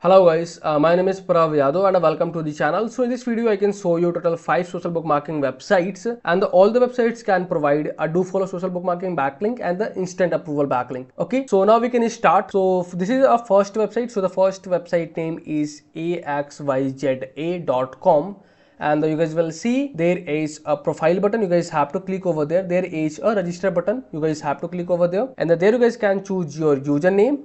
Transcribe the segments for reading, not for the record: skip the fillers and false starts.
Hello guys, my name is Prav Yadav and welcome to the channel. So in this video I can show you total 5 social bookmarking websites, and all the websites can provide a do follow social bookmarking backlink and the instant approval backlink. Okay, so now we can start. So this is our first website. So the first website name is axyza.com, and you guys will see there is a profile button. You guys have to click over there. There is a register button. You guys have to click over there, and there you guys can choose your username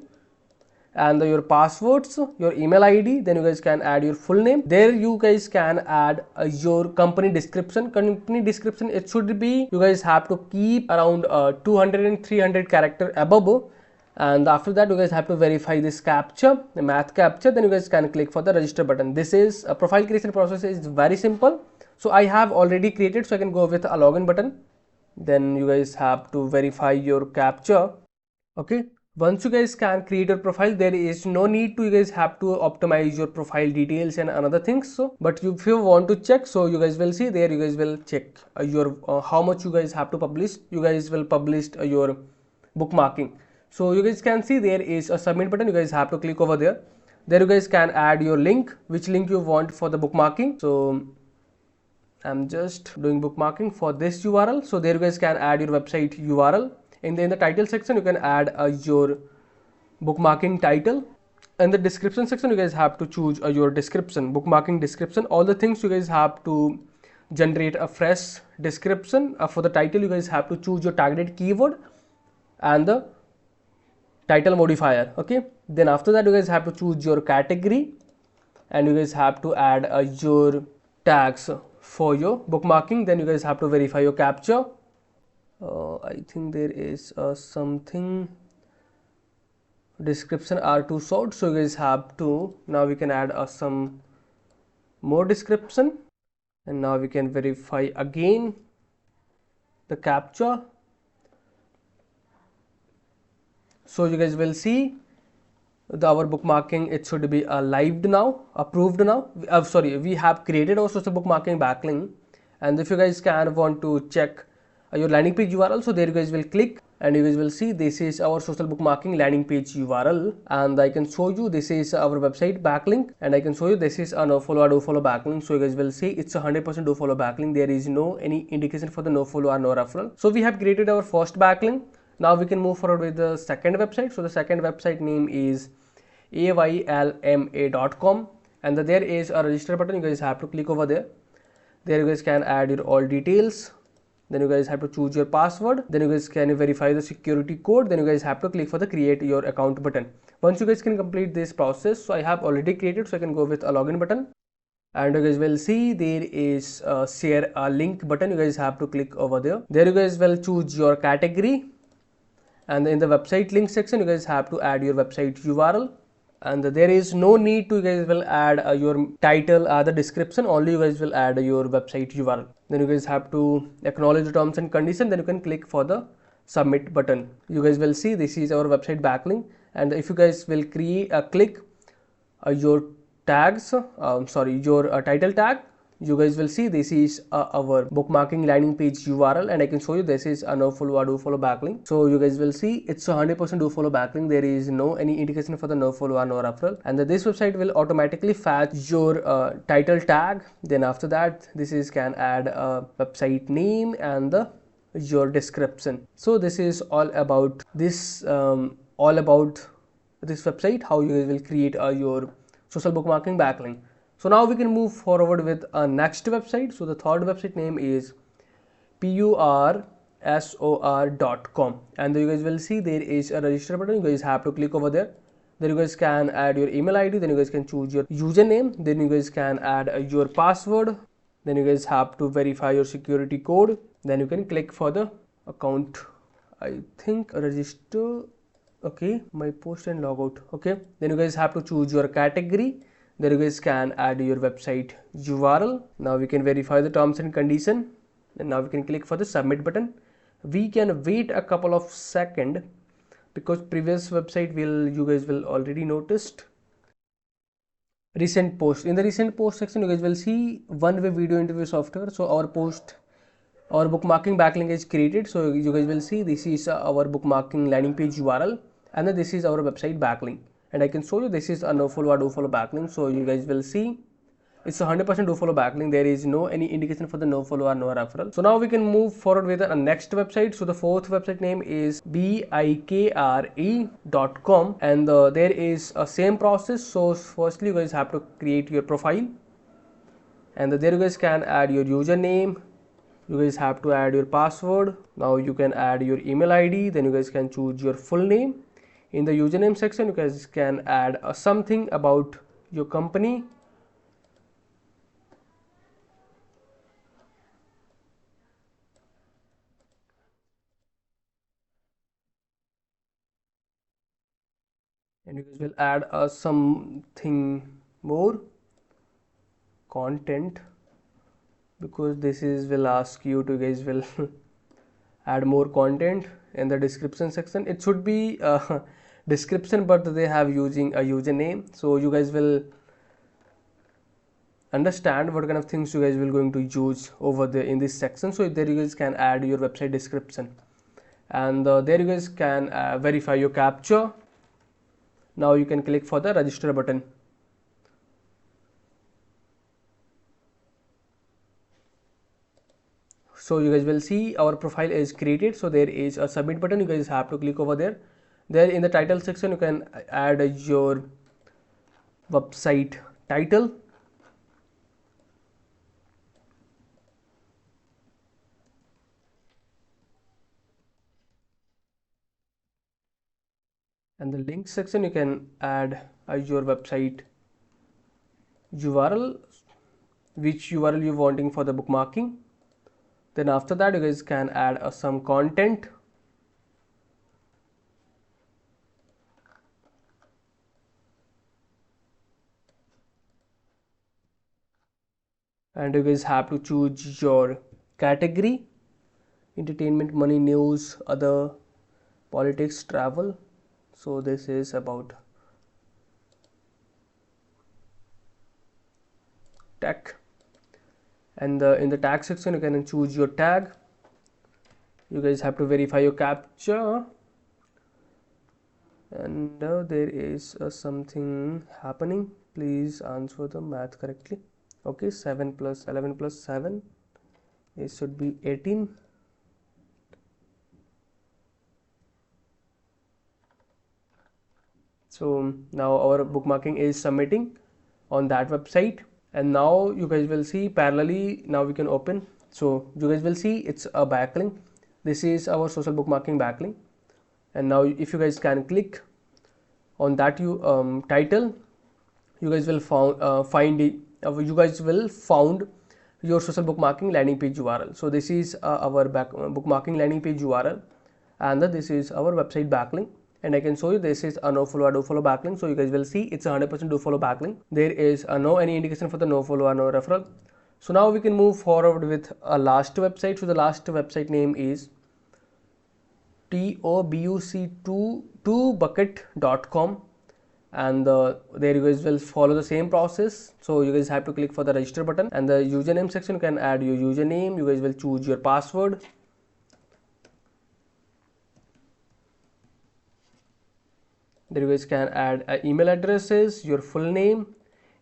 and your passwords, your email ID. Then you guys can add your full name. There you guys can add your company description. It should be, you guys have to keep around 200 and 300 character above, and after that you guys have to verify this captcha, the math captcha. Then you guys can click for the register button. This is a profile creation process is very simple. So I have already created, so I can go with a login button. Then you guys have to verify your captcha. Okay, once you guys can create your profile, there is no need to you guys have to optimize your profile details and another things. So but if you want to check, so you guys will see there, you guys will check your how much you guys have to publish. You guys will publish your bookmarking. So you guys can see there is a submit button. You guys have to click over there. There you guys can add your link, which link you want for the bookmarking. So I'm just doing bookmarking for this URL. So there you guys can add your website URL. In the title section you can add your bookmarking title. In the description section you guys have to choose your description, bookmarking description. All the things you guys have to generate a fresh description. For the title you guys have to choose your targeted keyword and the title modifier. Okay, then after that you guys have to choose your category, and you guys have to add your tags for your bookmarking. Then you guys have to verify your captcha. I think there is something description are too short, so you guys have to, now we can add some more description, and now we can verify again the captcha. So you guys will see our bookmarking, it should be live now, approved now. Sorry, we have created our social bookmarking backlink. And if you guys can want to check your landing page URL, so there you guys will click, and you guys will see this is our social bookmarking landing page URL, and I can show you this is our website backlink, and I can show you this is a no follow or do follow backlink. So you guys will see it's 100% do follow backlink. There is no any indication for the no follow or no referral. So we have created our first backlink. Now we can move forward with the second website. So the second website name is aylma.com, and there is a register button. You guys have to click over there. There you guys can add your all details. Then you guys have to choose your password. Then you guys can verify the security code. Then you guys have to click for the create your account button. Once you guys can complete this process, so I have already created, so I can go with a login button, and you guys will see there is a share a link button. You guys have to click over there. There you guys will choose your category, and in the website link section you guys have to add your website URL. And there is no need to, you guys will add your title, the description. Only you guys will add your website URL. Then you guys have to acknowledge the terms and conditions. Then you can click for the submit button. You guys will see this is our website backlink, and if you guys will create click your tags, your title tag, you guys will see this is our bookmarking landing page URL, and I can show you this is a no follow or do follow backlink. So you guys will see it's 100% do follow backlink. There is no any indication for the no follow or no referral, and this website will automatically fetch your title tag. Then after that this is can add a website name and your description. So this is all about this website, how you guys will create your social bookmarking backlink. So now we can move forward with a next website. So the third website name is pursor.com, and you guys will see there is a register button. You guys have to click over there. Then you guys can add your email ID. Then you guys can choose your username. Then you guys can add your password. Then you guys have to verify your security code. Then you can click for the account, I think register. Okay, my post and logout. Okay, then you guys have to choose your category. There you guys can add your website URL. Now we can verify the terms and condition, and now we can click for the submit button. We can wait a couple of seconds because previous website you guys will already noticed recent post. In the recent post section you guys will see one-way video interview software. So our bookmarking backlink is created. So you guys will see this is our bookmarking landing page URL, and then this is our website backlink. and I can show you this is a no follow or do follow backlink. So you guys will see it's 100% do follow backlink. There is no any indication for the no follow or no referral. So now we can move forward with the next website. So the fourth website name is bikre.com, and there is a same process. So firstly you guys have to create your profile, and there you guys can add your username. You guys have to add your password. Now you can add your email ID. Then you guys can choose your full name. In the username section you guys can add something about your company. And you guys will add something more content, because this is will ask you to guys will add more content in the description section. It should be description, but they have using a username, so you guys will understand what kind of things you guys will going to use over there in this section. So there you guys can add your website description, and there you guys can verify your captcha. Now you can click for the register button. So you guys will see our profile is created. So there is a submit button. You guys have to click over there. There in the title section you can add your website title, and the link section you can add your website URL, which URL you wanting for the bookmarking. Then after that you guys can add some content, and you guys have to choose your category: entertainment, money, news, other, politics, travel. So this is about tech. And in the tag section you can choose your tag. You guys have to verify your captcha, and there is something happening. Please answer the math correctly. Okay, 7 plus 11 plus 7, it should be 18. So now our bookmarking is submitting on that website, and now you guys will see parallelly. Now we can open. So you guys will see it's a backlink. This is our social bookmarking backlink, and now if you guys can click on that title, you guys will find it. You guys will found your social bookmarking landing page URL. So this is our bookmarking landing page URL, and this is our website backlink. And I can show you this is a no follow or do follow backlink. So you guys will see it's a 100% do follow backlink. There is no any indication for the no follow or no referral. So now we can move forward with a last website. So the last website name is tobuc2bucket.com, and there you guys will follow the same process. So you guys have to click for the register button, and the username section you can add your username. You guys will choose your password. There you guys can add email addresses, your full name.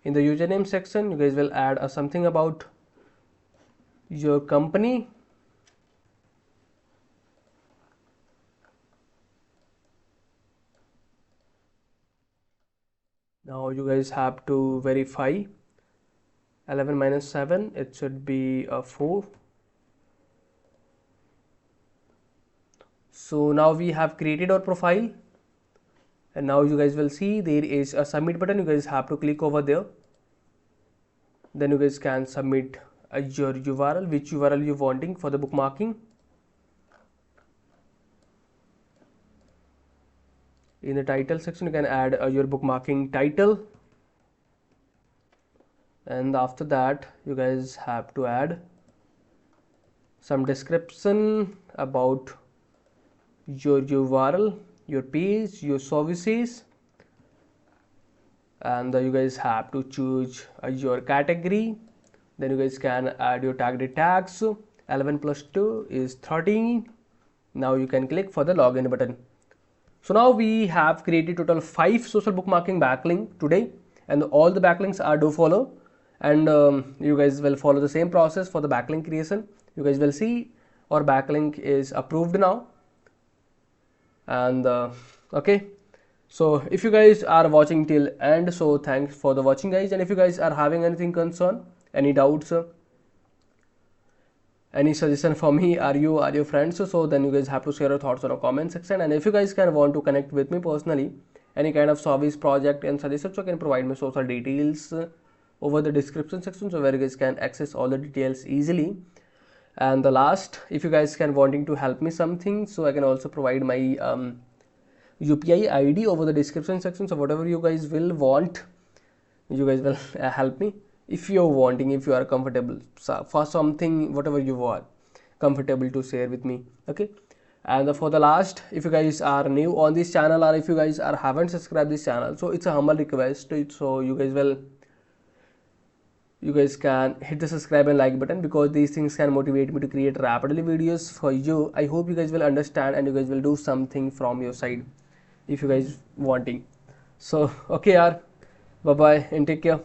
In the username section you guys will add something about your company. Now you guys have to verify 11 minus 7, it should be 4. So now we have created our profile, and now you guys will see there is a submit button. You guys have to click over there. Then you guys can submit your URL, which URL you wanting for the bookmarking. In the title section you can add your bookmarking title, and after that you guys have to add some description about your URL, your page, your services, and you guys have to choose your category. Then you guys can add your targeted tags. 11 plus 2 is 13. Now you can click for the login button. So now we have created total 5 social bookmarking backlink today, and all the backlinks are do follow, and you guys will follow the same process for the backlink creation. You guys will see our backlink is approved now, and okay. So if you guys are watching till end, so thanks for the watching guys, and if you guys are having anything concern, any doubts, any suggestion for me, are your friends, so then you guys have to share your thoughts on the comment section. And if you guys can want to connect with me personally, any kind of service, project and suggestions, so you can provide me social details over the description section, so where you guys can access all the details easily. And the last, if you guys can wanting to help me something, so I can also provide my UPI ID over the description section. So whatever you guys will want, you guys will help me if you're wanting, if you are comfortable for something, whatever you are comfortable to share with me. Okay. And for the last, if you guys are new on this channel, or if you guys are haven't subscribed this channel, so it's a humble request, so you guys can hit the subscribe and like button, because these things can motivate me to create rapidly videos for you. I hope you guys will understand and you guys will do something from your side if you guys wanting. So okay yaar, bye bye and take care.